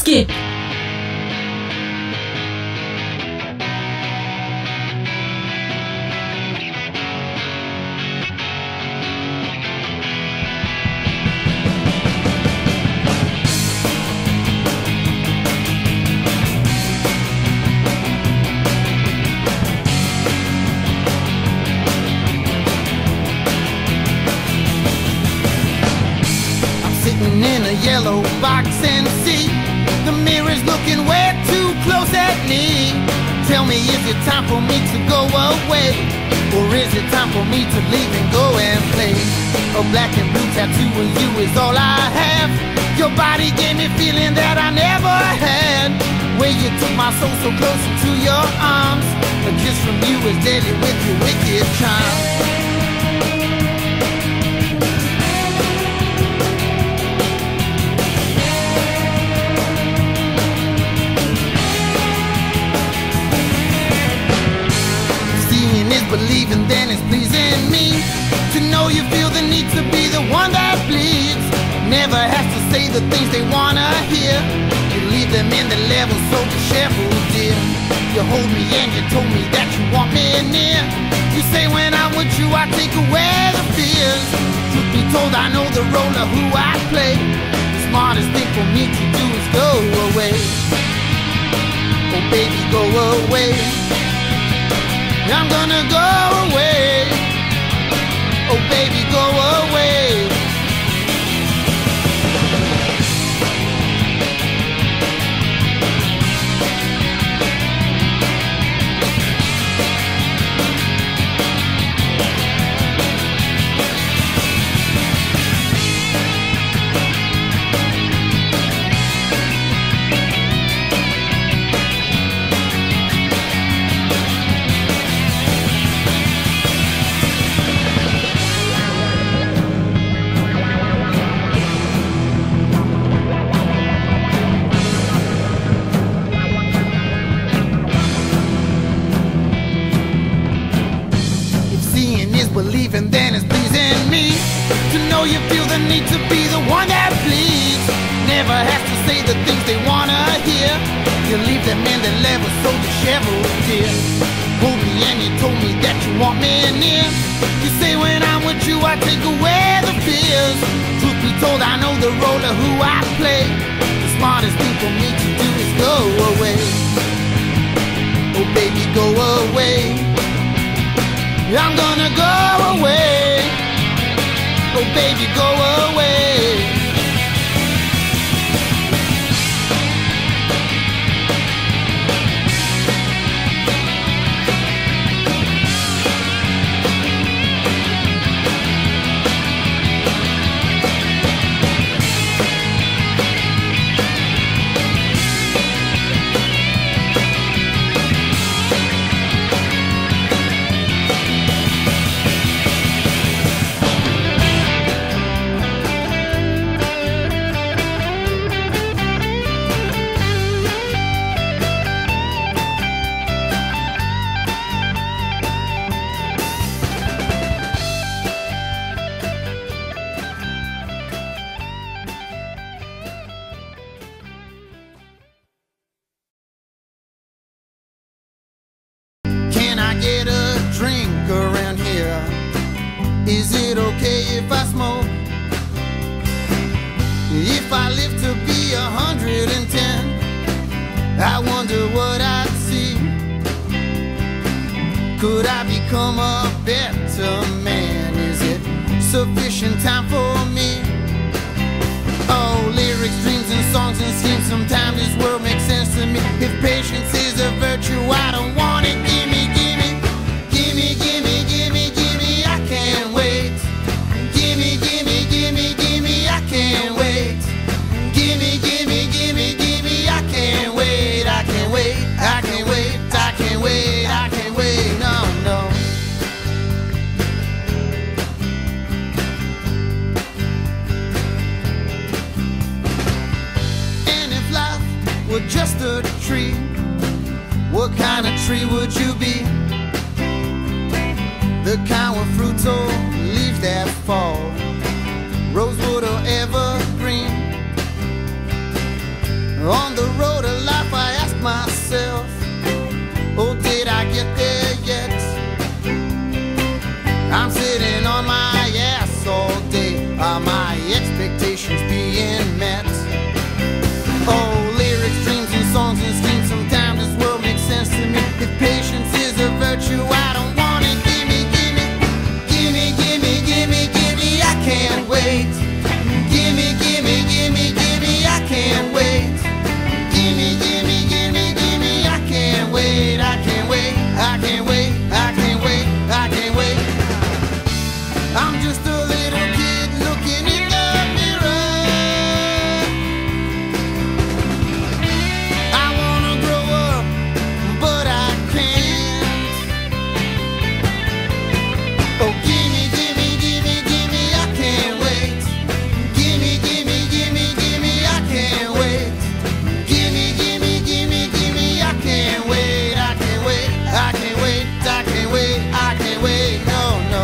Skip. In a yellow box and see the mirror's looking way too close at me. Tell me, is it time for me to go away, or is it time for me to leave and go and play? A black and blue tattoo of you is all I have. Your body gave me feeling that I never had. Where you took my soul so close into your arms. A kiss from you is deadly with your wicked charm. Believing, then it's pleasing me to know you feel the need to be the one that bleeds. Never has to say the things they wanna hear. You leave them in the level so disheveled, dear. You hold me and you told me that you want me near. You say when I'm with you I take away the fears. Truth be told, I know the role of who I play. The smartest thing for me to do is go away. Oh baby, go away. I'm gonna go away. Oh baby, go away. Believing, then it's pleasing me to know you feel the need to be the one that bleeds. Never has to say the things they wanna hear. You leave them in the level so disheveled, dear. Hold me and you told me that you want me near. You say when I'm with you I take away the fears. Truth be told, I know the role of who I play. The smartest thing for me to do is go away. Oh baby, go away. I'm gonna go away. Oh baby, go away. Get a drink around here? Is it okay if I smoke? If I live to be 110, I wonder what I'd see. Could I become a better man? Is it sufficient time for me? Oh, lyrics, dreams and songs and schemes. Sometimes this world makes sense to me. If patience is a virtue, I don't want it. Give me, give me. Gimme, gimme, gimme, gimme, I can't wait. Gimme, gimme, gimme, gimme, I can't wait. Gimme, gimme, gimme, gimme, I can't wait. I can't wait, I can't wait, I can't wait, I can't wait, no, no. And if life were just a tree, what kind of tree would you be? The kind with fruits or leaves that fall, rosewood or evergreen. On the road of life I ask myself, oh, did I get there yet? I'm sitting on my ass all day. Are my expectations being met? Oh, lyrics, dreams, and songs and schemes. Sometimes this world makes sense to me. If patience is a virtue, I don't want it. Gimme, gimme, gimme, gimme, gimme, gimme. I can't wait. Gimme, gimme, gimme, gimme. I can't wait. Gimme, gimme, gimme, gimme. I can't wait. I can't wait. I can't wait. I can't wait. I can't wait. I'm just a little kid looking in the mirror. I wanna grow up, but I can't. Oh, gimme, gimme, gimme, gimme, I can't wait. Gimme, gimme, gimme, gimme, I can't wait. Gimme, gimme, gimme, gimme, I can't wait. I can't wait. I can't wait. I can't wait. I can't wait. No, no.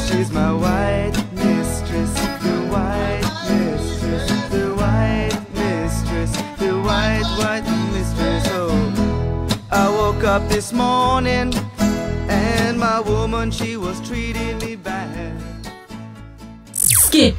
She's my white mistress, the white mistress, the white mistress, the white mistress. Oh, I woke up this morning and my woman, she was treating me bad. Skip.